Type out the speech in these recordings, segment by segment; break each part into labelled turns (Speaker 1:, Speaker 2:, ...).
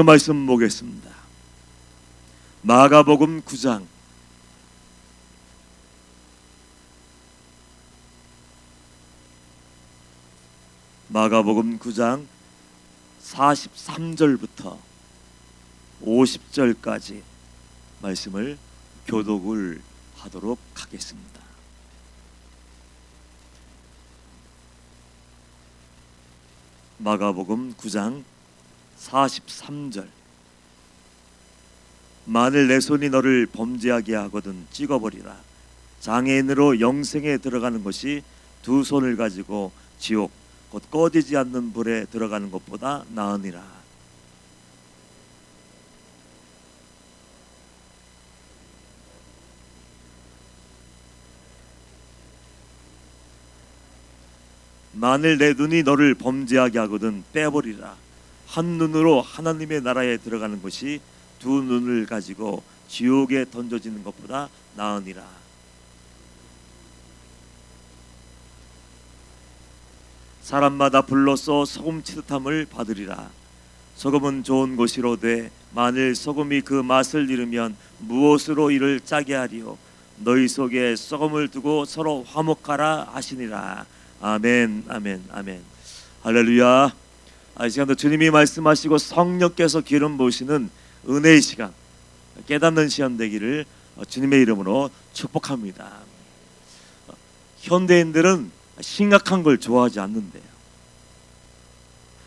Speaker 1: 그 말씀 보겠습니다. 마가복음 9장 마가복음 9장 43절부터 50절까지 말씀을 교독을 하도록 하겠습니다. 마가복음 9장 43절. 만일 내 손이 너를 범죄하게 하거든 찍어버리라. 장애인으로 영생에 들어가는 것이 두 손을 가지고 지옥 곧 꺼지지 않는 불에 들어가는 것보다 나으니라. 만일 내 눈이 너를 범죄하게 하거든 빼버리라. 한 눈으로 하나님의 나라에 들어가는 것이 두 눈을 가지고 지옥에 던져지는 것보다 나으니라. 사람마다 불로써 소금 치듯함을 받으리라. 소금은 좋은 것이로되 만일 소금이 그 맛을 잃으면 무엇으로 이를 짜게 하리요. 너희 속에 소금을 두고 서로 화목하라 하시니라. 아멘, 아멘, 아멘. 할렐루야. 이 시간도 주님이 말씀하시고 성령께서 기름 부으시는 은혜의 시간, 깨닫는 시간 되기를 주님의 이름으로 축복합니다. 현대인들은 심각한 걸 좋아하지 않는데요.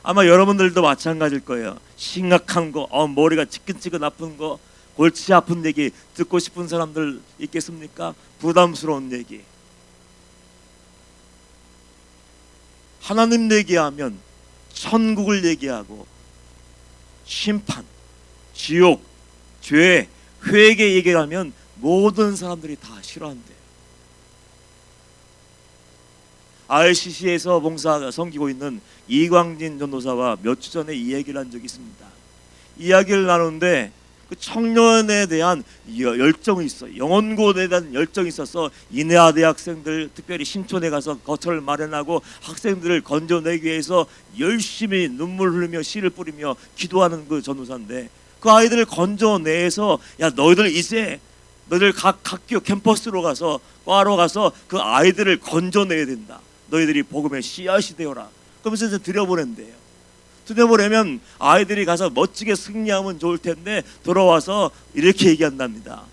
Speaker 1: 아마 여러분들도 마찬가지일 거예요. 심각한 거, 머리가 지끈지끈 아픈 거, 골치 아픈 얘기 듣고 싶은 사람들 있겠습니까? 부담스러운 얘기. 하나님 얘기하면 천국을 얘기하고 심판, 지옥, 죄, 회개 얘기를 하면 모든 사람들이 다 싫어한대요. RCC에서 봉사 섬기고 있는 이광진 전도사와 몇 주 전에 이 얘기를 한 적이 있습니다. 이야기를 나누는데 그 청년에 대한 열정이 있어요. 영혼고에 대한 열정이 있어서 인해아 대학생들, 특별히 신촌에 가서 거처를 마련하고 학생들을 건져내기 위해서 열심히 눈물 흘리며 씨를 뿌리며 기도하는 그 전도사인데, 그 아이들을 건져내서 야 너희들 이제 너희들 각 학교 캠퍼스로 가서 과로 가서 그 아이들을 건져내야 된다. 너희들이 복음의 씨앗이 되어라. 그러면서 이제 들여보낸대요. 들여보내면 아이들이 가서 멋지게 승리하면 좋을 텐데 돌아와서 이렇게 얘기한답니다.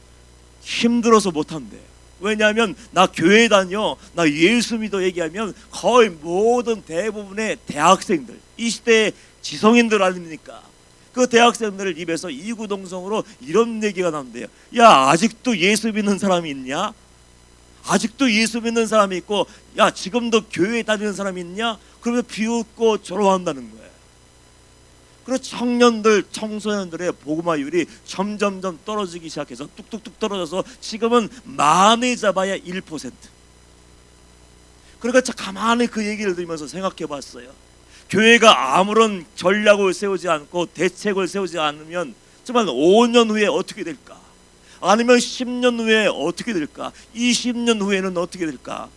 Speaker 1: 힘들어서 못한대요. 왜냐하면 나 교회 다녀, 나 예수 믿어 얘기하면 거의 모든 대부분의 대학생들, 이 시대의 지성인들 아닙니까? 그 대학생들 입에서 이구동성으로 이런 얘기가 나온대요. 야 아직도 예수 믿는 사람이 있냐? 아직도 예수 믿는 사람이 있고, 야 지금도 교회 다니는 사람이 있냐? 그러면 비웃고 조롱한다는 거예요. 그리고 청년들, 청소년들의 복음화율이 점점점 떨어지기 시작해서 뚝뚝뚝 떨어져서 지금은 많이 잡아야 1%. 그러니까 가만히 그 얘기를 들으면서 생각해 봤어요. 교회가 아무런 전략을 세우지 않고 대책을 세우지 않으면 정말 5년 후에 어떻게 될까? 아니면 10년 후에 어떻게 될까? 20년 후에는 어떻게 될까?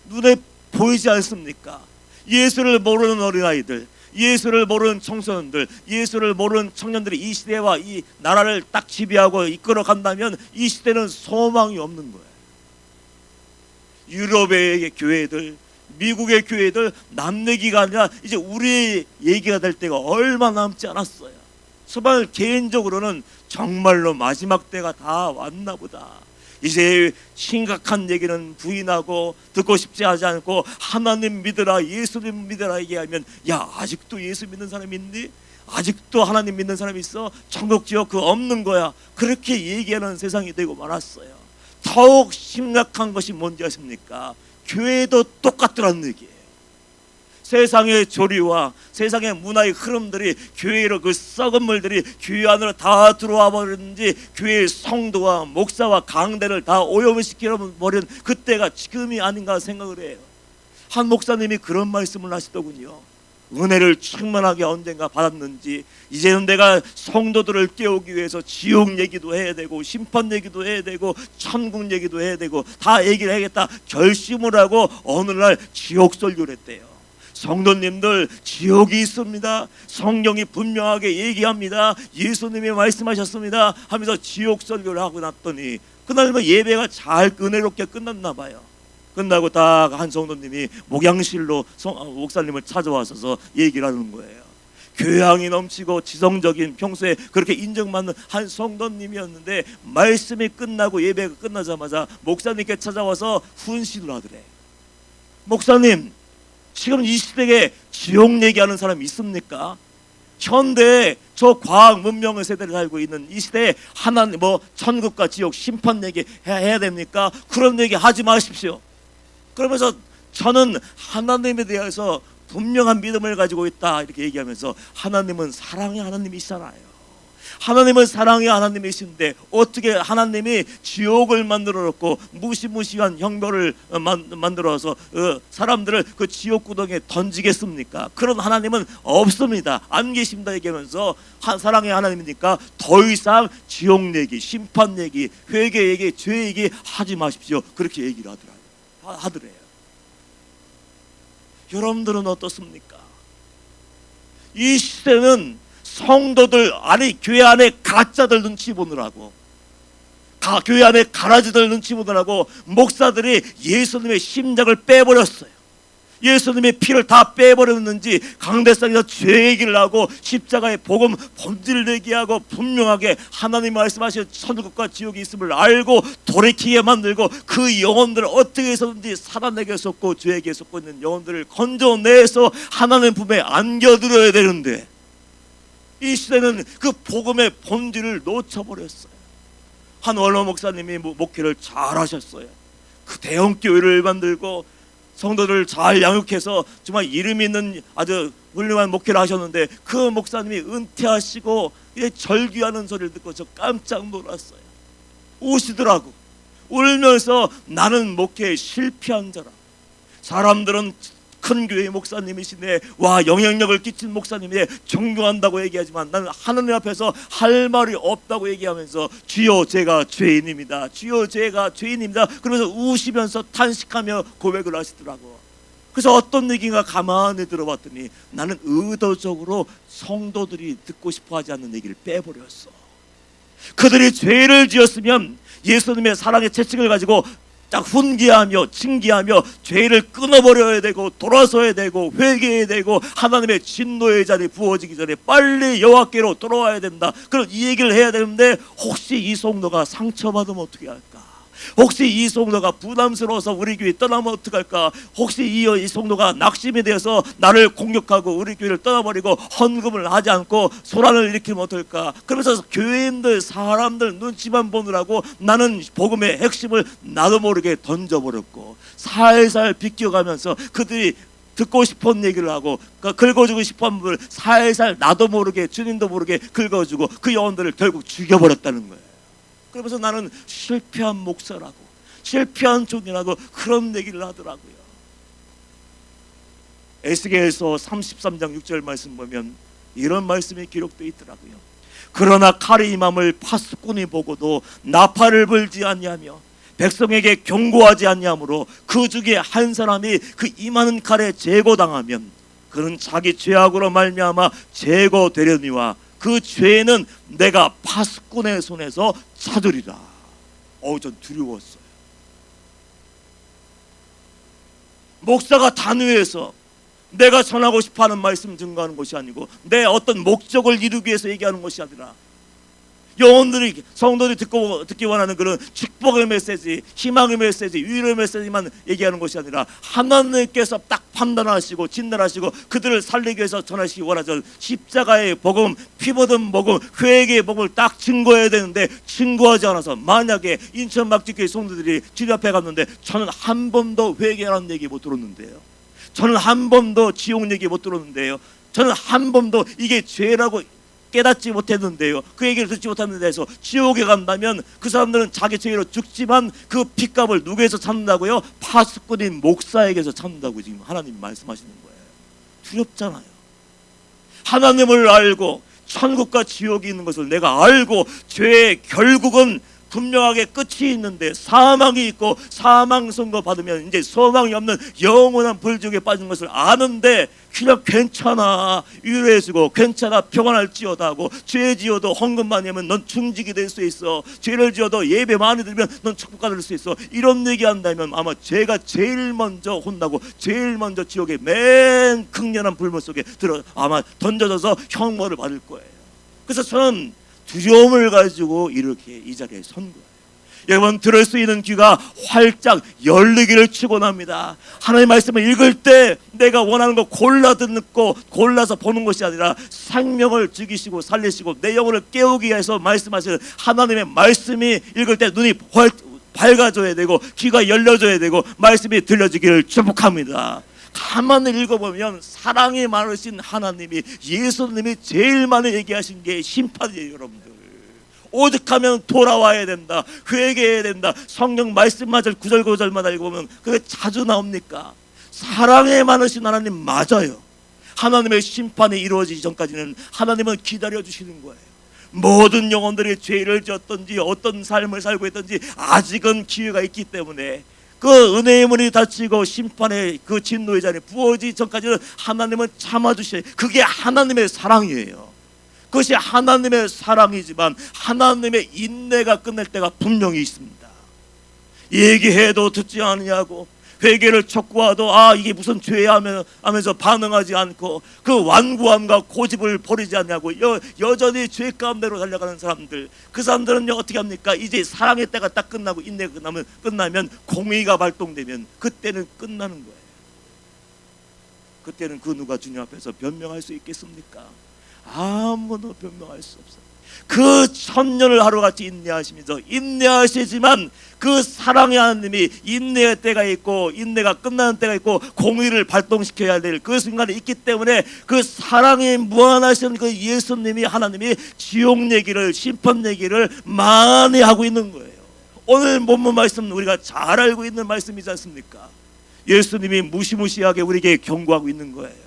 Speaker 1: 눈에 보이지 않습니까? 예수를 모르는 어린아이들, 예수를 모르는 청소년들, 예수를 모르는 청년들이 이 시대와 이 나라를 딱 지배하고 이끌어 간다면 이 시대는 소망이 없는 거예요. 유럽의 교회들, 미국의 교회들 남 얘기가 아니라 이제 우리 얘기가 될 때가 얼마 남지 않았어요. 정말 개인적으로는 정말로 마지막 때가 다 왔나 보다. 이제 심각한 얘기는 부인하고 듣고 싶지 하지 않고 하나님 믿으라, 예수님 믿으라 얘기하면 야 아직도 예수 믿는 사람이 있니? 아직도 하나님 믿는 사람이 있어? 천국 지옥 그 없는 거야. 그렇게 얘기하는 세상이 되고 말았어요. 더욱 심각한 것이 뭔지 아십니까? 교회도 똑같더라는 얘기예요. 세상의 조리와 세상의 문화의 흐름들이 교회로 그 썩은 물들이 교회 안으로 다 들어와 버렸는지 교회의 성도와 목사와 강대를 다 오염시켜 버린 그때가 지금이 아닌가 생각을 해요. 한 목사님이 그런 말씀을 하시더군요. 은혜를 충만하게 언젠가 받았는지 이제는 내가 성도들을 깨우기 위해서 지옥 얘기도 해야 되고 심판 얘기도 해야 되고 천국 얘기도 해야 되고 다 얘기를 해야겠다 결심을 하고 어느 날 지옥 설교를 했대요. 성도님들, 지옥이 있습니다. 성경이 분명하게 얘기합니다. 예수님이 말씀하셨습니다 하면서 지옥 설교를 하고 났더니 그날 예배가 잘 은혜롭게 끝났나 봐요. 끝나고 딱 한 성도님이 목양실로 목사님을 찾아와서 얘기를 하는 거예요. 교양이 넘치고 지성적인, 평소에 그렇게 인정받는 한 성도님이었는데 말씀이 끝나고 예배가 끝나자마자 목사님께 찾아와서 훈시를 하더래. 목사님, 지금 이 시대에 지옥 얘기하는 사람 있습니까? 현대 저 과학 문명의 세대를 살고 있는 이 시대에 하나님 천국과 지옥 심판 얘기 해야 됩니까? 그런 얘기 하지 마십시오. 그러면서 저는 하나님에 대해서 분명한 믿음을 가지고 있다 이렇게 얘기하면서, 하나님은 사랑의 하나님이시잖아요. 하나님은 사랑의 하나님이신데 어떻게 하나님이 지옥을 만들어 놓고 무시무시한 형벌을 만들어서 사람들을 그 지옥 구덩이에 던지겠습니까? 그런 하나님은 없습니다. 안 계십니다 얘기하면서, 사랑의 하나님이니까 더 이상 지옥 얘기, 심판 얘기, 회개 얘기, 죄 얘기 하지 마십시오. 그렇게 얘기를 하더래요. 여러분들은 어떻습니까? 이 시대는 성도들, 아니 교회 안에 가짜들 눈치 보느라고, 교회 안에 가라지들 눈치 보느라고 목사들이 예수님의 심장을 빼버렸어요. 예수님의 피를 다 빼버렸는지 강대상에서 죄 얘기를 하고 십자가의 복음 본질을 얘기하고 분명하게 하나님 말씀하신 천국과 지옥이 있음을 알고 돌이키게 만들고, 그 영혼들을 어떻게 해서든지 사단에게 속고 죄에게 속고 있는 영혼들을 건져내서 하나님 품에 안겨드려야 되는데, 이 시대는 그 복음의 본질을 놓쳐버렸어요. 한 원로 목사님이 목회를 잘 하셨어요. 그 대형 교회를 만들고 성도들을 잘 양육해서 정말 이름 있는 아주 훌륭한 목회를 하셨는데, 그 목사님이 은퇴하시고 절규하는 소리를 듣고 저 깜짝 놀랐어요. 우시더라고. 울면서 나는 목회에 실패한 자라. 사람들은 큰 교회 목사님이시네, 와 영향력을 끼친 목사님이네, 존경한다고 얘기하지만 나는 하나님 앞에서 할 말이 없다고 얘기하면서 주여 제가 죄인입니다, 주여 제가 죄인입니다 그러면서 우시면서 탄식하며 고백을 하시더라고. 그래서 어떤 얘기가 가만히 들어봤더니 나는 의도적으로 성도들이 듣고 싶어 하지 않는 얘기를 빼버렸어. 그들이 죄를 지었으면 예수님의 사랑의 채찍을 가지고 딱 훈계하며 징계하며 죄를 끊어버려야 되고 돌아서야 되고 회개해야 되고 하나님의 진노의 잔이 부어지기 전에 빨리 여호와께로 돌아와야 된다. 그런 이 얘기를 해야 되는데, 혹시 이 성도가 상처받으면 어떻게 할까? 혹시 이 성도가 부담스러워서 우리 교회 떠나면 어떡할까? 혹시 이 성도가 낙심이 되어서 나를 공격하고 우리 교회를 떠나버리고 헌금을 하지 않고 소란을 일으키면 어떨까? 그러면서 교회인들 사람들 눈치만 보느라고 나는 복음의 핵심을 나도 모르게 던져버렸고, 살살 비껴가면서 그들이 듣고 싶은 얘기를 하고 긁어주고 싶은 분을 살살 나도 모르게 주님도 모르게 긁어주고 그 영혼들을 결국 죽여버렸다는 거예요. 그러면서 나는 실패한 목사라고, 실패한 종이라고 그런 얘기를 하더라고요. 에스겔서 33장 6절 말씀 보면 이런 말씀이 기록되어 있더라고요. 그러나 칼이 임함을 파수꾼이 보고도 나팔을 불지 아니하며 백성에게 경고하지 아니하므로 그 중에 한 사람이 그 임하는 칼에 제거당하면 그는 자기 죄악으로 말미암아 제거되려니와 그 죄는 내가 파수꾼의 손에서 찾으리라. 전 두려웠어요. 목사가 단위에서 내가 전하고 싶어하는 말씀 증거하는 것이 아니고 내 어떤 목적을 이루기 위해서 얘기하는 것이 아니라, 영혼들이 성도들이 듣기 원하는 그런 축복의 메시지, 희망의 메시지, 위로의 메시지만 얘기하는 것이 아니라 하나님께서 딱 판단하시고 진단하시고 그들을 살리기 위해서 전하시기 원하죠. 십자가의 복음, 피 묻은 복음, 회개의 복음을 딱 증거해야 되는데 증거하지 않아서, 만약에 인천 막지교회 성도들이 주님 앞에 갔는데 저는 한 번도 회개라는 얘기 못 들었는데요, 저는 한 번도 지옥 얘기 못 들었는데요, 저는 한 번도 이게 죄라고 깨닫지 못했는데요, 그 얘기를 듣지 못하는 데서 지옥에 간다면 그 사람들은 자기 죄로 죽지만 그 핏값을 누구에서 찾는다고요? 파수꾼인 목사에게서 찾는다고 지금 하나님 말씀하시는 거예요. 두렵잖아요. 하나님을 알고 천국과 지옥이 있는 것을 내가 알고 죄의 결국은 분명하게 끝이 있는데 사망이 있고 사망 선고 받으면 이제 소망이 없는 영원한 불지옥에 빠진 것을 아는데 그냥 괜찮아, 위로해주고 괜찮아, 평안할지어다 하고, 죄 지어도 헌금만 하면 넌 충직이 될 수 있어, 죄를 지어도 예배 많이 드리면 넌 축복받을 수 있어, 이런 얘기한다면 아마 죄가 제일 먼저 혼나고 제일 먼저 지옥의 맨 극렬한 불문 속에 아마 던져져서 형벌을 받을 거예요. 그래서 저는 두려움을 가지고 이렇게 이 자리에 선 거예요. 여러분, 들을 수 있는 귀가 활짝 열리기를 축원합니다. 하나님의 말씀을 읽을 때 내가 원하는 거 골라 듣고 골라서 보는 것이 아니라 생명을 죽이시고 살리시고 내 영혼을 깨우기 위해서 말씀하시는 하나님의 말씀이 읽을 때 눈이 밝아져야 되고 귀가 열려져야 되고 말씀이 들려지기를 축복합니다. 가만히 읽어보면 사랑이 많으신 하나님이, 예수님이 제일 많이 얘기하신 게 심판이에요. 여러분들, 오죽하면 돌아와야 된다, 회개해야 된다, 성경 말씀마저 구절구절마다 읽어보면 그게 자주 나옵니까? 사랑에 많으신 하나님 맞아요. 하나님의 심판이 이루어지기 전까지는 하나님은 기다려주시는 거예요. 모든 영혼들이 죄를 지었든지 어떤 삶을 살고 있든지 아직은 기회가 있기 때문에 그 은혜의 문이 닫히고 심판의 그 진노의 자리에 부어지기 전까지는 하나님은 참아주셔요. 그게 하나님의 사랑이에요. 그것이 하나님의 사랑이지만 하나님의 인내가 끝날 때가 분명히 있습니다. 얘기해도 듣지 않냐고, 회개를 촉구하도 이게 무슨 죄야 하면서 반응하지 않고 그 완고함과 고집을 버리지 않냐고 여전히 죄 가운데로 달려가는 사람들, 그 사람들은 어떻게 합니까? 이제 사랑의 때가 딱 끝나고 인내가 끝나면 공의가 발동되면 그때는 끝나는 거예요. 그때는 그 누가 주님 앞에서 변명할 수 있겠습니까? 아무도 변명할 수 없어요. 그 천년을 하루같이 인내하시면서 인내하시지만 그 사랑의 하나님이 인내의 때가 있고 인내가 끝나는 때가 있고 공의를 발동시켜야 될 그 순간이 있기 때문에 그 사랑이 무한하신 그 예수님이, 하나님이 지옥 얘기를, 심판 얘기를 많이 하고 있는 거예요. 오늘 본문 말씀은 우리가 잘 알고 있는 말씀이지 않습니까? 예수님이 무시무시하게 우리에게 경고하고 있는 거예요.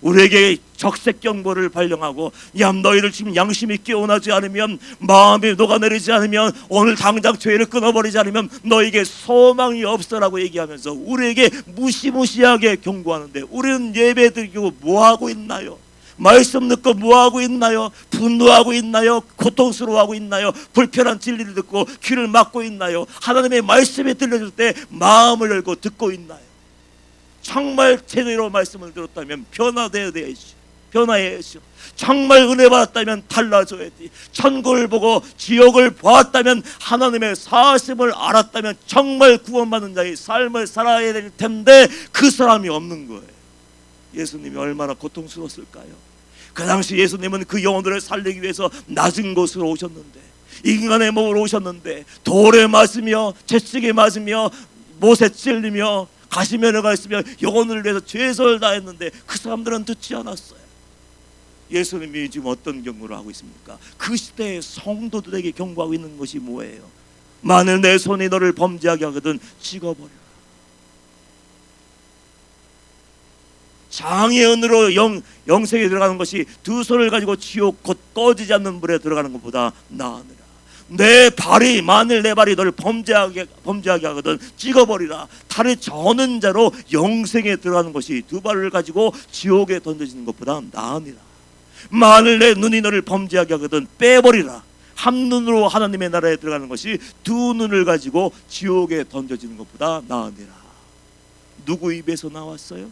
Speaker 1: 우리에게 적색 경고를 발령하고, 야, 너희들 지금 양심이 깨어나지 않으면, 마음이 녹아내리지 않으면, 오늘 당장 죄를 끊어버리지 않으면 너에게 소망이 없어라고 얘기하면서 우리에게 무시무시하게 경고하는데, 우리는 예배 드리고 뭐하고 있나요? 말씀 듣고 뭐하고 있나요? 분노하고 있나요? 고통스러워하고 있나요? 불편한 진리를 듣고 귀를 막고 있나요? 하나님의 말씀이 들려줄 때 마음을 열고 듣고 있나요? 정말 제대로 말씀을 들었다면 변화되어야지, 변화해야죠. 정말 은혜 받았다면 달라져야지. 천국을 보고 지옥을 보았다면, 하나님의 사심을 알았다면 정말 구원받는 자의 삶을 살아야 될 텐데 그 사람이 없는 거예요. 예수님이 얼마나 고통스러웠을까요? 그 당시 예수님은 그 영혼들을 살리기 위해서 낮은 곳으로 오셨는데, 인간의 몸으로 오셨는데 돌에 맞으며 채찍에 맞으며 못에 찔리며 가시면허가 있으며 영혼을 위해서 최선을 다했는데 그 사람들은 듣지 않았어요. 예수님이 지금 어떤 경고를 하고 있습니까? 그 시대의 성도들에게 경고하고 있는 것이 뭐예요? 만일 내 손이 너를 범죄하게 하거든 찍어버려. 장애은으로 영생에 들어가는 것이 두 손을 가지고 지옥 곧 꺼지지 않는 불에 들어가는 것보다 나으니라. 내 발이, 만일 내 발이 너를 범죄하게 하거든 찍어버리라. 달을 저는 자로 영생에 들어가는 것이 두 발을 가지고 지옥에 던져지는 것보다 나으니라. 만일 내 눈이 너를 범죄하게 하거든 빼버리라. 한 눈으로 하나님의 나라에 들어가는 것이 두 눈을 가지고 지옥에 던져지는 것보다 나으니라. 누구 입에서 나왔어요?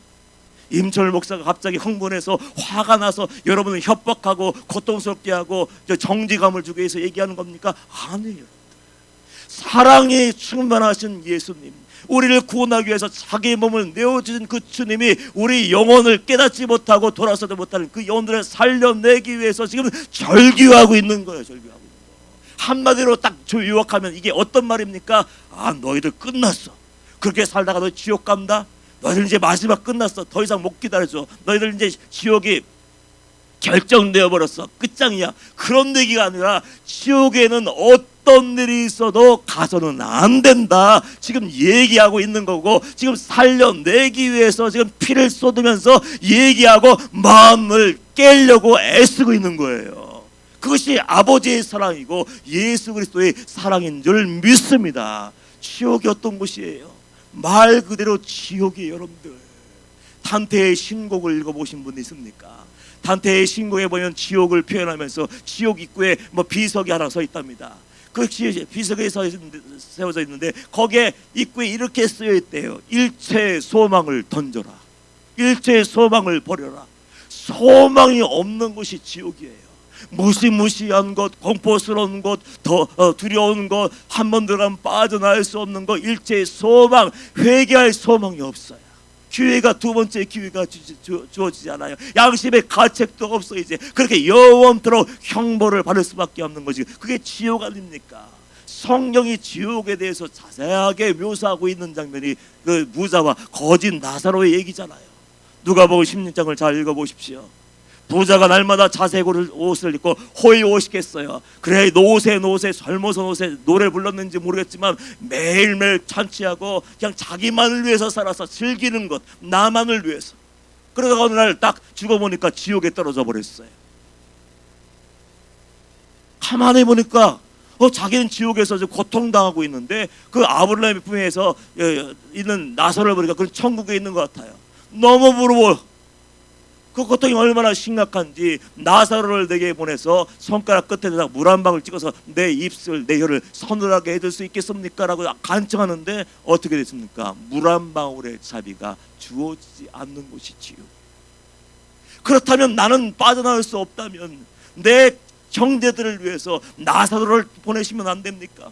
Speaker 1: 임철 목사가 갑자기 흥분해서 화가 나서 여러분을 협박하고 고통스럽게 하고 정지감을 주기 위해서 얘기하는 겁니까? 아니에요. 사랑이 충만하신 예수님, 우리를 구원하기 위해서 자기 몸을 내어주신 그 주님이 우리 영혼을 깨닫지 못하고 돌아서지 못하는 그 영혼들을 살려내기 위해서 지금 절규하고 있는 거예요. 절규하고 있는 거. 한마디로 딱 요약하면 이게 어떤 말입니까? 너희들 끝났어. 그렇게 살다가 너 지옥 간다? 너희들 이제 마지막 끝났어. 더 이상 못 기다려줘. 너희들 이제 지옥이 결정되어 버렸어. 끝장이야. 그런 얘기가 아니라 지옥에는 어떤 일이 있어도 가서는 안 된다. 지금 얘기하고 있는 거고, 지금 살려내기 위해서 지금 피를 쏟으면서 얘기하고 마음을 깨려고 애쓰고 있는 거예요. 그것이 아버지의 사랑이고 예수 그리스도의 사랑인 줄 믿습니다. 지옥이 어떤 곳이에요? 말 그대로 지옥이에요. 여러분들, 단테의 신곡을 읽어보신 분 있습니까? 단테의 신곡에 보면 지옥을 표현하면서 지옥 입구에 비석이 하나 서 있답니다. 그 비석에 세워져 있는데 거기에 입구에 이렇게 쓰여 있대요. 일체의 소망을 던져라. 일체의 소망을 버려라. 소망이 없는 것이 지옥이에요. 무시무시한 것, 공포스러운 것, 더 두려운 것, 한 번 들어가면 빠져나올 수 없는 것, 일체의 소망, 회개할 소망이 없어요. 기회가 두 번째 기회가 주어지지 않아요. 양심의 가책도 없어. 이제 그렇게 영원토록 형벌을 받을 수밖에 없는 것이, 그게 지옥 아닙니까? 성경이 지옥에 대해서 자세하게 묘사하고 있는 장면이 그 부자와 거짓 나사로의 얘기잖아요. 누가복음 16장을 잘 읽어보십시오. 부자가 날마다 자색 옷을 입고 호의호식했어요. 그래 노세 젊어서 노세 노래 불렀는지 모르겠지만 매일매일 찬치하고 그냥 자기만을 위해서 살아서 즐기는 것, 나만을 위해서. 그러다가 어느 날 딱 죽어보니까 지옥에 떨어져 버렸어요. 가만히 보니까 자기는 지옥에서 고통당하고 있는데 그 아브라함의 품에서 있는 나사로를 보니까 그건 천국에 있는 것 같아요. 너무 부러워. 그 고통이 얼마나 심각한지 나사로를 내게 보내서 손가락 끝에다가 물 한 방울 찍어서 내 입술, 내 혀를 서늘하게 해줄 수 있겠습니까? 라고 간청하는데 어떻게 됐습니까? 물 한 방울의 자비가 주어지지 않는 곳이 지옥. 그렇다면 나는 빠져나올 수 없다면 내 형제들을 위해서 나사로를 보내시면 안 됩니까?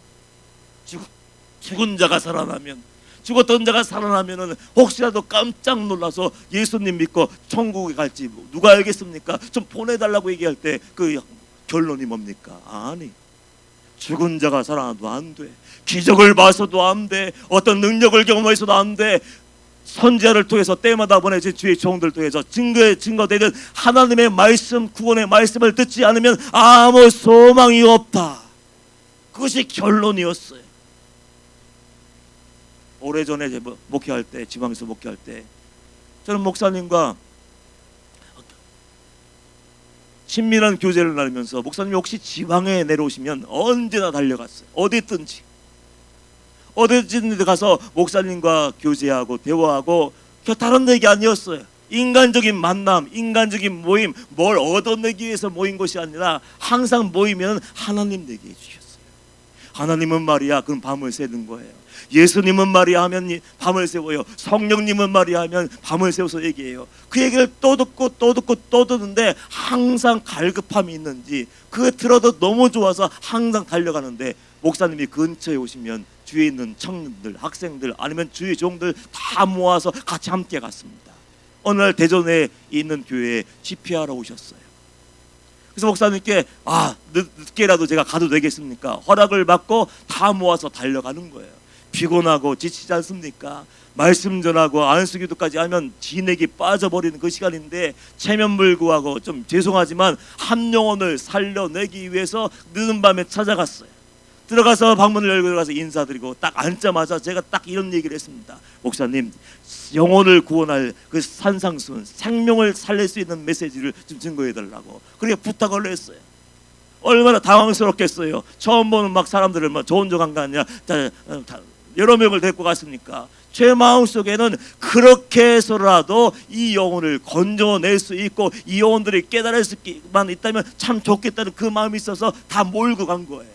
Speaker 1: 죽은 자가 살아나면, 죽었던 자가 살아나면은 혹시라도 깜짝 놀라서 예수님 믿고 천국에 갈지 누가 알겠습니까? 좀 보내달라고 얘기할 때 그 결론이 뭡니까? 아니, 죽은 자가 살아나도 안 돼. 기적을 봐서도 안 돼. 어떤 능력을 경험해서도 안 돼. 선지자를 통해서 때마다 보내진 주의 종들 통해서 증거되는 하나님의 말씀, 구원의 말씀을 듣지 않으면 아무 소망이 없다. 그것이 결론이었어요. 오래전에 목회할 때, 지방에서 목회할 때 저는 목사님과 친밀한 교제를 나누면서 목사님이 혹시 지방에 내려오시면 언제나 달려갔어요. 어디든지 가서 목사님과 교제하고 대화하고, 다른 얘기 아니었어요. 인간적인 만남, 인간적인 모임, 뭘 얻어내기 위해서 모인 것이 아니라 항상 모이면 하나님 얘기해 주셨어요. 하나님은 말이야, 그럼 밤을 새는 거예요. 예수님은 말이야 하면 밤을 새워요. 성령님은 말이야 하면 밤을 새워서 얘기해요. 그 얘기를 또 듣고 듣는데 항상 갈급함이 있는지 그거 들어도 너무 좋아서 항상 달려가는데, 목사님이 근처에 오시면 주위에 있는 청년들, 학생들 아니면 주위 종들 다 모아서 같이 함께 갔습니다. 어느 날 대전에 있는 교회에 집회하러 오셨어요. 그래서 목사님께 늦게라도 제가 가도 되겠습니까? 허락을 받고 다 모아서 달려가는 거예요. 피곤하고 지치지 않습니까? 말씀 전하고 안수기도까지 하면 진액이 빠져버리는 그 시간인데 체면불구하고 좀 죄송하지만 한 영혼을 살려내기 위해서 늦은 밤에 찾아갔어요. 들어가서 방문을 열고 들어가서 인사드리고 딱 앉자마자 제가 딱 이런 얘기를 했습니다. 목사님, 영혼을 구원할 그 산상수훈, 생명을 살릴 수 있는 메시지를 좀 증거해달라고 그렇게 부탁을 했어요. 얼마나 당황스럽겠어요. 처음 보는 사람들을 저 혼자 간 거 아니라 여러 명을 데리고 갔습니까? 제 마음속에는 그렇게 해서라도 이 영혼을 건져낼 수 있고 이 영혼들이 깨달을 수만 있다면 참 좋겠다는 그 마음이 있어서 다 몰고 간 거예요.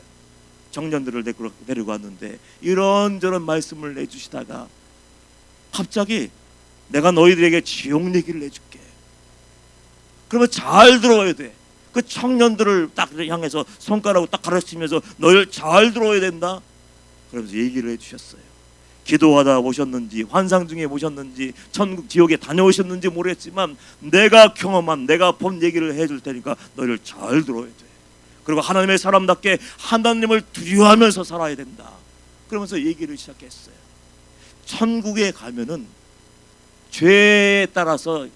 Speaker 1: 청년들을 데리고 왔는데 이런저런 말씀을 내주시다가 갑자기 내가 너희들에게 지옥 얘기를 해줄게. 그러면 잘 들어야 돼. 그 청년들을 딱 향해서 손가락으로 딱 가르치면서 너희를 잘 들어야 된다. 그러면서 얘기를 해주셨어요. 기도하다 오셨는지 환상 중에 오셨는지 천국 지옥에 다녀오셨는지 모르겠지만 내가 경험한, 내가 본 얘기를 해줄 테니까 너희를 잘 들어야 돼. 그리고 하나님의 사람답게 하나님을 두려워하면서 살아야 된다. 그러면서 얘기를 시작했어요. 천국에 가면은 죄에 따라서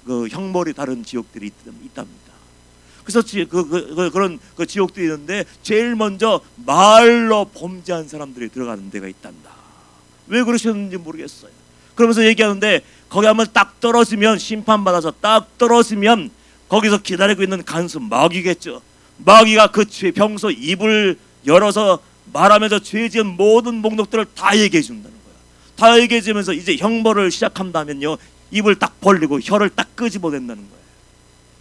Speaker 1: 그 형벌이 다른 지옥들이 있답니다. 그래서 그런 지옥들이 있는데 제일 먼저 말로 범죄한 사람들이 들어가는 데가 있단다. 왜 그러셨는지 모르겠어요. 그러면서 얘기하는데 거기 한번 딱 떨어지면 심판받아서 딱 떨어지면 거기서 기다리고 있는 간수 마귀겠죠. 마귀가 그 죄 평소 입을 열어서 말하면서 죄 지은 모든 목록들을 다 얘기해 준다는 거야. 다 얘기해 주면서 이제 형벌을 시작한다면요, 입을 딱 벌리고 혀를 딱 끄집어낸다는 거예요.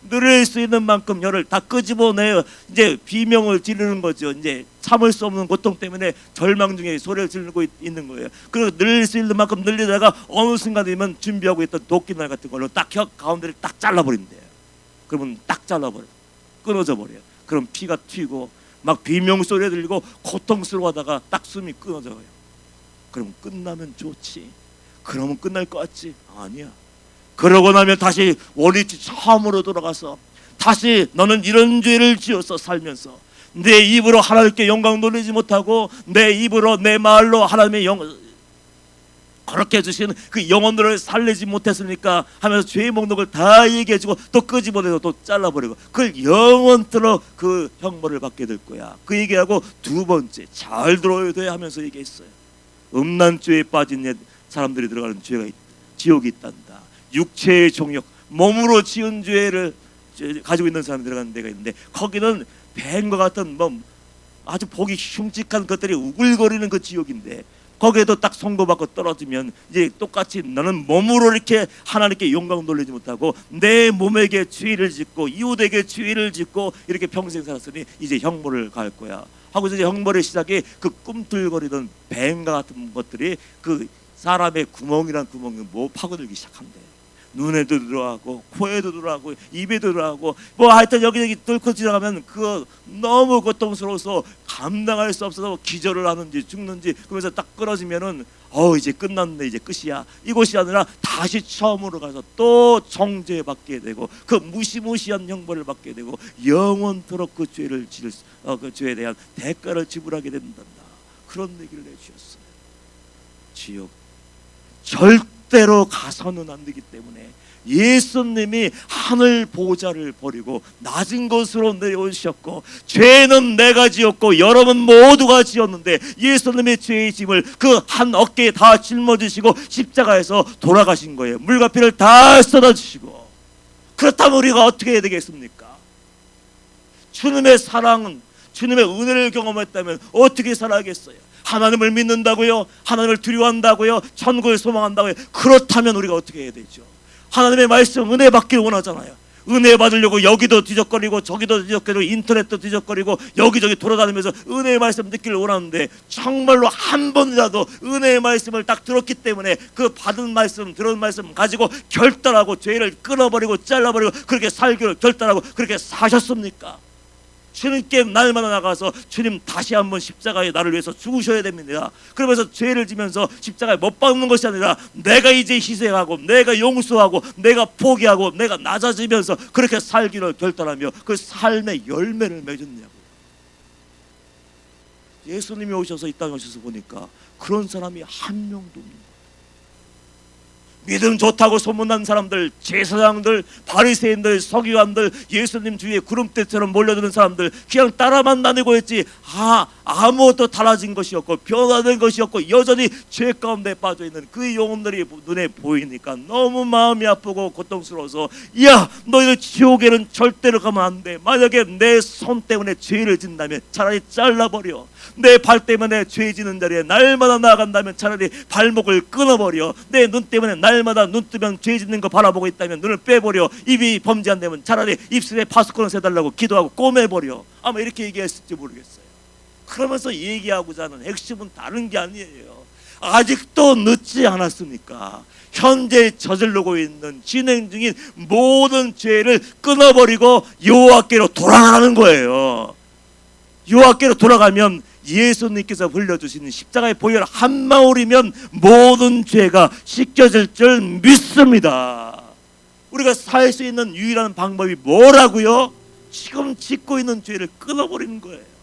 Speaker 1: 누릴 수 있는 만큼 혀를 다 끄집어내요. 이제 비명을 지르는 거죠. 이제 참을 수 없는 고통 때문에 절망 중에 소리를 지르고 있는 거예요. 그리고 늘릴 수 있는 만큼 늘리다가 어느 순간 되면 준비하고 있던 도끼날 같은 걸로 딱 혀 가운데를 딱 잘라버린대요. 그러면 딱 잘라버려, 끊어져 버려요. 그럼 피가 튀고 막 비명 소리 들리고 고통스러워하다가 딱 숨이 끊어져요. 그럼 끝나면 좋지. 그러면 끝날 것 같지? 아니야. 그러고 나면 다시 원위치 처음으로 돌아가서 다시 너는 이런 죄를 지어서 살면서 내 입으로 하나님께 영광 돌리지 못하고 내 입으로 내 말로 하나님의 그렇게 해주신 그 영혼들을 살리지 못했으니까 하면서 죄의 목록을 다 얘기해주고 또 끄집어내고 또 잘라버리고 그걸 영원토록 그 형벌을 받게 될 거야. 그 얘기하고 두 번째, 잘 들어야 돼 하면서 얘기했어요. 음란죄에 빠진 사람들이 들어가는 지옥이 있단다. 육체의 종욕, 몸으로 지은 죄를 가지고 있는 사람이 들어가는 데가 있는데 거기는 뱀과 같은 아주 보기 흉측한 것들이 우글거리는 그 지옥인데 거기에도 딱 선고받고 떨어지면 이제 똑같이 너는 몸으로 이렇게 하나님께 영광 돌리지 못하고 내 몸에게 죄를 짓고 이웃에게 죄를 짓고 이렇게 평생 살았으니 이제 형벌을 가할 거야 하고 이제 형벌의 시작이 그 꿈틀거리던 뱀과 같은 것들이 그 사람의 구멍이란 구멍을 파고들기 시작한대. 눈에도 들어가고 코에도 들어가고 입에도 들어가고 하여튼 여기저기 뚫고 지나가면 그거 너무 고통스러워서 감당할 수 없어서 기절을 하는지 죽는지 그러면서 딱 끊어지면은 이제 끝났네, 이제 끝이야, 이곳이 아니라 다시 처음으로 가서 또 정죄받게 되고 그 무시무시한 형벌을 받게 되고 영원토록 그 죄를 그 죄에 대한 대가를 지불하게 된단다. 그런 얘기를 해주셨어요. 지옥 절대로 가서는 안 되기 때문에 예수님이 하늘 보좌를 버리고 낮은 곳으로 내려오셨고 죄는 내가 지었고 여러분 모두가 지었는데 예수님의 죄의 짐을 그 한 어깨에 다 짊어지시고 십자가에서 돌아가신 거예요. 물과 피를 다 쏟아주시고. 그렇다면 우리가 어떻게 해야 되겠습니까? 주님의 사랑은, 주님의 은혜를 경험했다면 어떻게 살아야겠어요? 하나님을 믿는다고요? 하나님을 두려워한다고요? 천국을 소망한다고요? 그렇다면 우리가 어떻게 해야 되죠? 하나님의 말씀 은혜 받기를 원하잖아요. 은혜 받으려고 여기도 뒤적거리고 저기도 뒤적거리고 인터넷도 뒤적거리고 여기저기 돌아다니면서 은혜의 말씀 듣기를 원하는데 정말로 한 번이라도 은혜의 말씀을 딱 들었기 때문에 그 받은 말씀, 들은 말씀 가지고 결단하고 죄를 끊어버리고 잘라버리고 그렇게 살기를 결단하고 그렇게 사셨습니까? 주님께 날마다 나가서 주님 다시 한번 십자가에 나를 위해서 죽으셔야 됩니다. 그러면서 죄를 지면서 십자가에 못 박는 것이 아니라 내가 이제 희생하고 내가 용서하고 내가 포기하고 내가 낮아지면서 그렇게 살기를 결단하며 그 삶의 열매를 맺었냐고요. 예수님이 오셔서 이 땅에 오셔서 보니까 그런 사람이 한 명도 없는, 믿음 좋다고 소문난 사람들, 제사장들, 바리새인들, 서기관들, 예수님 주위에 구름대처럼 몰려드는 사람들 그냥 따라만 다니고 했지 아무것도 달라진 것이 없고 변화된 것이 없고 여전히 죄 가운데 빠져있는 그 영혼들이 눈에 보이니까 너무 마음이 아프고 고통스러워서 야, 너희들 지옥에는 절대로 가면 안 돼. 만약에 내 손 때문에 죄를 짓는다면 차라리 잘라버려. 내 발 때문에 죄 지는 자리에 날마다 나아간다면 차라리 발목을 끊어버려. 내 눈 때문에 날마다 눈 뜨면 죄 짓는 거 바라보고 있다면 눈을 빼버려. 입이 범죄한다면 차라리 입술에 파스콘을 세달라고 기도하고 꼬매버려. 아마 이렇게 얘기했을지 모르겠어요. 그러면서 얘기하고자 하는 핵심은 다른 게 아니에요. 아직도 늦지 않았습니까? 현재 저지르고 있는 진행 중인 모든 죄를 끊어버리고 여호와께로 돌아가는 거예요. 여호와께로 돌아가면 예수님께서 흘려주시는 십자가의 보혈 한 방울이면 모든 죄가 씻겨질 줄 믿습니다. 우리가 살 수 있는 유일한 방법이 뭐라고요? 지금 짓고 있는 죄를 끊어버리는 거예요.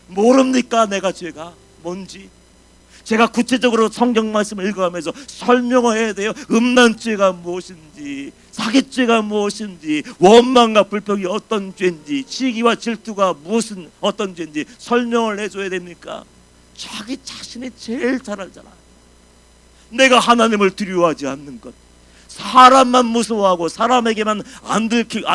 Speaker 1: 모릅니까? 내가 죄가 뭔지. 제가 구체적으로 성경 말씀을 읽어가면서 설명을 해야 돼요. 음란죄가 무엇인지, 사기죄가 무엇인지, 원망과 불평이 어떤 죄인지, 시기와 질투가 무엇은 어떤 죄인지 설명을 해줘야 됩니까? 자기 자신이 제일 잘 알잖아요. 내가 하나님을 두려워하지 않는 것, 사람만 무서워하고 사람에게만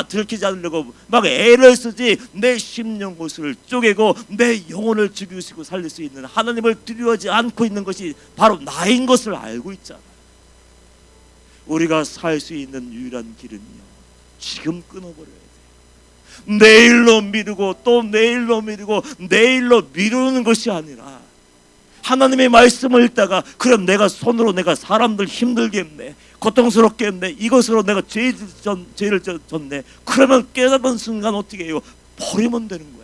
Speaker 1: 들키지 않으려고 막 애를 쓰지, 내 심령 구슬을 쪼개고 내 영혼을 죽이시고 살릴 수 있는 하나님을 두려워하지 않고 있는 것이 바로 나인 것을 알고 있잖아. 우리가 살 수 있는 유일한 길은요, 지금 끊어버려야 돼. 내일로 미루고 또 내일로 미루고 내일로 미루는 것이 아니라, 하나님의 말씀을 읽다가 그럼 내가 손으로 내가 사람들 힘들게 했네, 고통스럽게 했네, 이것으로 내가 죄를 졌네, 그러면 깨닫는 순간 어떻게 해요? 버리면 되는 거예요.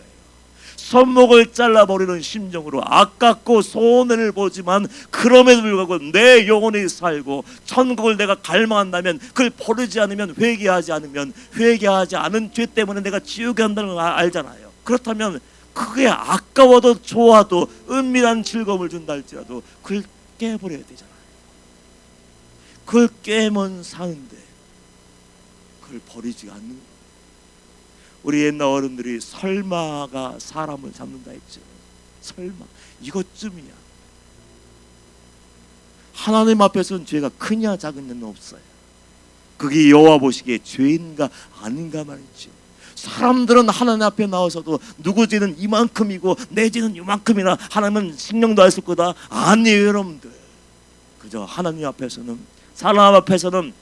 Speaker 1: 손목을 잘라버리는 심정으로 아깝고 손해를 보지만 그럼에도 불구하고 내 영혼이 살고 천국을 내가 갈망한다면, 그걸 버리지 않으면, 회개하지 않은 죄 때문에 내가 지옥에 간다는 걸 알잖아요. 그렇다면 그게 아까워도 좋아도 은밀한 즐거움을 준다 할지라도 그걸 깨버려야 되잖아요. 그걸 깨면 사는데 그걸 버리지 않는 거예요. 우리 옛날 어른들이 설마가 사람을 잡는다 했죠. 설마, 이것쯤이야. 하나님 앞에서는 죄가 크냐 작으냐는 없어요. 그게 여호와 보시기에 죄인가 아닌가 말이죠. 사람들은 하나님 앞에 나와서도 누구 죄는 이만큼이고 내 죄는 이만큼이나 하나님은 신경도 안 쓸 거다. 아니에요 여러분들. 그저 하나님 앞에서는, 사람 앞에서는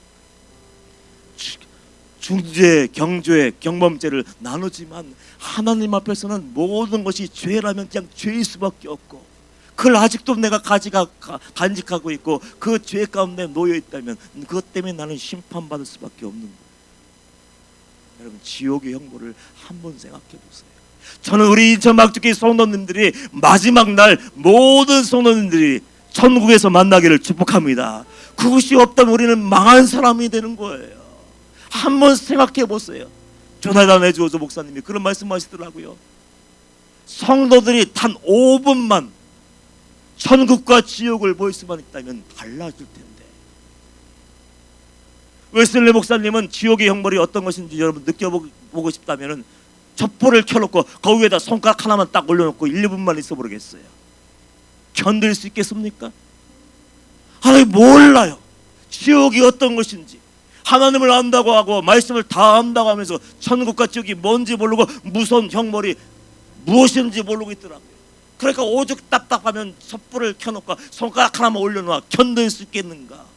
Speaker 1: 중죄, 경죄, 경범죄를 나누지만 하나님 앞에서는 모든 것이 죄라면 그냥 죄일 수밖에 없고, 그걸 아직도 내가 간직하고 있고 그 죄 가운데 놓여 있다면 그것 때문에 나는 심판받을 수밖에 없는 거예요. 여러분, 지옥의 형벌을 한번 생각해 보세요. 저는 우리 인천 막주교회 성도님들이 마지막 날 모든 성도님들이 천국에서 만나기를 축복합니다. 그것이 없다면 우리는 망한 사람이 되는 거예요. 한번 생각해 보세요. 조나단 에즈오조 목사님이 그런 말씀하시더라고요. 성도들이 단 5분만 천국과 지옥을 볼 수만 있다면 달라질 텐데. 웨슬리 목사님은 지옥의 형벌이 어떤 것인지 여러분 느껴보고 싶다면 촛불을 켜놓고 그 위에다 손가락 하나만 딱 올려놓고 1분만 있어 보겠어요. 견딜 수 있겠습니까? 하나님 몰라요. 지옥이 어떤 것인지. 하나님을 안다고 하고 말씀을 다 안다고 하면서 천국과 지옥이 뭔지 모르고 무서운 형벌이 무엇인지 모르고 있더라고요. 그러니까 오죽 답답하면 촛불을 켜놓고 손가락 하나만 올려놓아 견딜 수 있겠는가.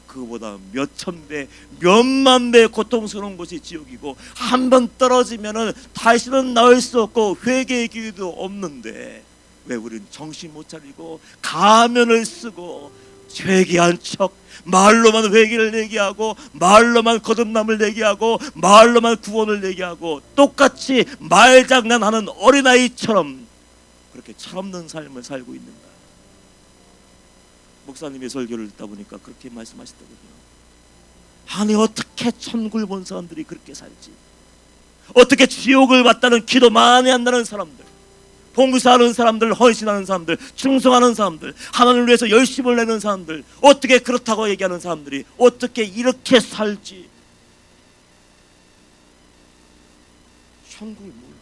Speaker 1: 그보다 몇천 배, 몇만 배 고통스러운 것이 지옥이고, 한 번 떨어지면은 다시는 나올 수 없고 회개의 기회도 없는데 왜 우리는 정신 못 차리고 가면을 쓰고 회개한 척, 말로만 회개를 얘기하고 말로만 거듭남을 얘기하고 말로만 구원을 얘기하고 똑같이 말장난하는 어린아이처럼 그렇게 철없는 삶을 살고 있는가. 목사님의 설교를 듣다 보니까 그렇게 말씀하시더군요. 아니 어떻게 천국을 본 사람들이 그렇게 살지? 어떻게 지옥을 봤다는 기도 많이 한다는 사람들, 봉사하는 사람들, 헌신하는 사람들, 충성하는 사람들, 하나님을 위해서 열심을 내는 사람들, 어떻게 그렇다고 얘기하는 사람들이 어떻게 이렇게 살지? 천국을 몰라,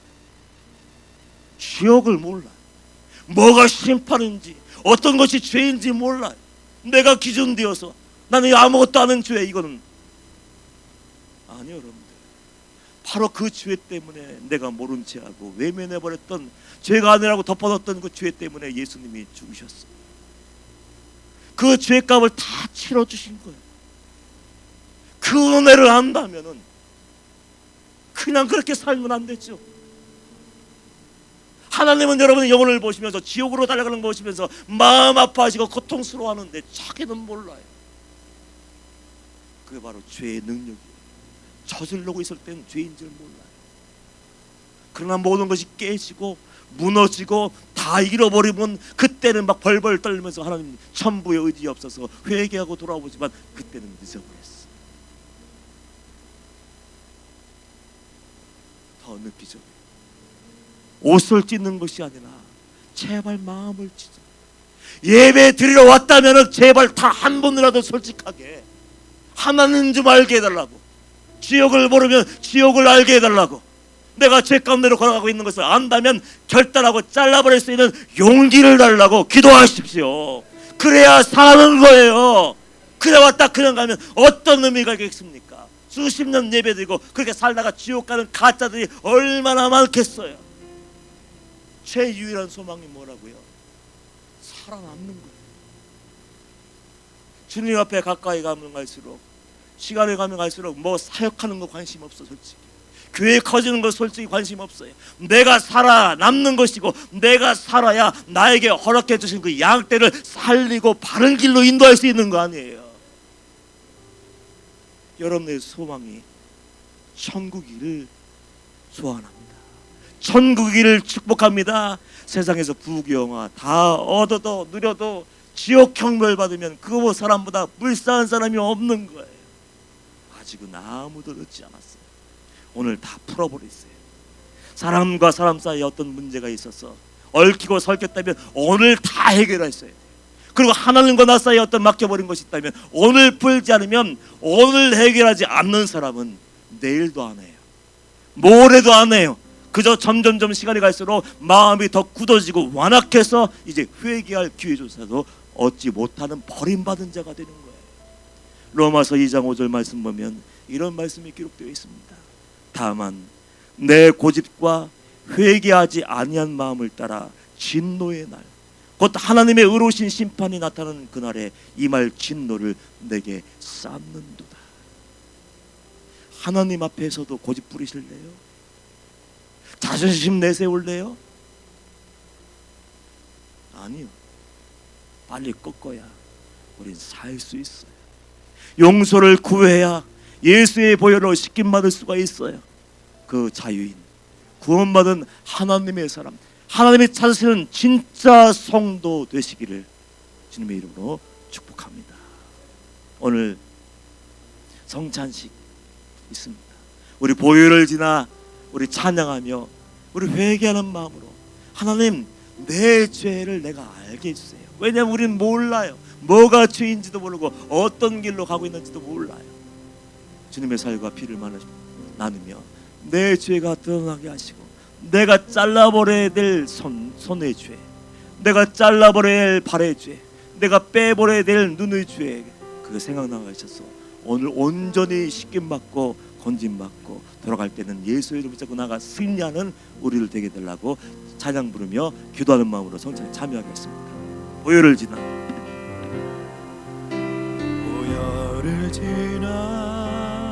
Speaker 1: 지옥을 몰라, 뭐가 심판인지, 어떤 것이 죄인지 몰라. 내가 기준 되어서 나는 아무것도 아는 죄, 이거는 아니요 여러분들. 바로 그 죄 때문에 내가 모른 채하고 외면해버렸던, 죄가 아니라고 덮어뒀던 그 죄 때문에 예수님이 죽으셨어요. 그 죄값을 다 치러주신 거예요. 그 은혜를 안다면은 그냥 그렇게 살면 안 되죠. 하나님은 여러분의 영혼을 보시면서 지옥으로 달려가는 거 보시면서 마음 아파하시고 고통스러워하는데 자기는 몰라요. 그게 바로 죄의 능력이에요. 저질러고 있을 때는 죄인 줄 몰라요. 그러나 모든 것이 깨지고 무너지고 다 잃어버리면 그때는 막 벌벌 떨면서 하나님 천부의 의지 없어서 회개하고 돌아오지만 그때는 늦어버렸어. 더 늦기 전에 옷을 찢는 것이 아니라 제발 마음을 찢어. 예배 드리러 왔다면 제발 다 한 번이라도 솔직하게 하나님 좀 알게 해달라고, 지옥을 모르면 지옥을 알게 해달라고, 내가 죄 가운데로 걸어가고 있는 것을 안다면 결단하고 잘라버릴 수 있는 용기를 달라고 기도하십시오. 그래야 사는 거예요. 그냥 왔다 그냥 가면 어떤 의미가 있겠습니까? 수십 년 예배드리고 그렇게 살다가 지옥 가는 가짜들이 얼마나 많겠어요. 최유일한 소망이 뭐라고요? 살아남는 거예요. 주님 앞에 가까이 가면 갈수록, 시간이 가면 갈수록 뭐 사역하는 거 관심 없어. 솔직히 교회 커지는 거 솔직히 관심 없어요. 내가 살아남는 것이고, 내가 살아야 나에게 허락해 주신 그 양떼를 살리고 바른 길로 인도할 수 있는 거 아니에요. 여러분의 소망이 천국이를 소원합니다. 천국이를 축복합니다. 세상에서 부귀영화 다 얻어도 누려도 지옥 형벌 받으면 그거 사람보다 불쌍한 사람이 없는 거예요. 아직은 아무도 얻지 않았어요. 오늘 다 풀어버리세요. 사람과 사람 사이에 어떤 문제가 있어서 얽히고 설켰다면 오늘 다 해결했어요. 그리고 하나님과 나 사이에 어떤 막혀버린 것이 있다면 오늘 풀지 않으면, 오늘 해결하지 않는 사람은 내일도 안 해요. 모레도 안 해요. 그저 점점점 시간이 갈수록 마음이 더 굳어지고 완악해서 이제 회개할 기회조차도 얻지 못하는 버림받은 자가 되는 거예요. 로마서 2장 5절 말씀 보면 이런 말씀이 기록되어 있습니다. 다만 내 고집과 회개하지 아니한 마음을 따라 진노의 날, 곧 하나님의 의로우신 심판이 나타나는 그날에 이 말 진노를 내게 쌓는도다. 하나님 앞에서도 고집 부리실래요? 자존심 내세울래요? 아니요. 빨리 꺾어야 우린 살 수 있어요. 용서를 구해야 예수의 보혈로 씻김받을 수가 있어요. 그 자유인, 구원받은 하나님의 사람, 하나님이 찾으시는 진짜 성도 되시기를 주님의 이름으로 축복합니다. 오늘 성찬식 있습니다. 우리 보혈을 지나 우리 찬양하며 우리 회개하는 마음으로, 하나님 내 죄를 내가 알게 해주세요. 왜냐하면 우리는 몰라요. 뭐가 죄인지도 모르고 어떤 길로 가고 있는지도 몰라요. 주님의 살과 피를 나누며 내 죄가 드러나게 하시고, 내가 잘라버려야 될 손의 죄, 내가 잘라버려야 할 발의 죄, 내가 빼버려야 될 눈의 죄, 그거 생각나게 하셔서 오늘 온전히 씻김받고 건짐받고 돌아갈 때는 예수의 이름을 붙잡고 나가 승리하는 우리를 되게 되려고 찬양 부르며 기도하는 마음으로 성찬에 참여하겠습니다. 보혈을 지나, 보혈을 지나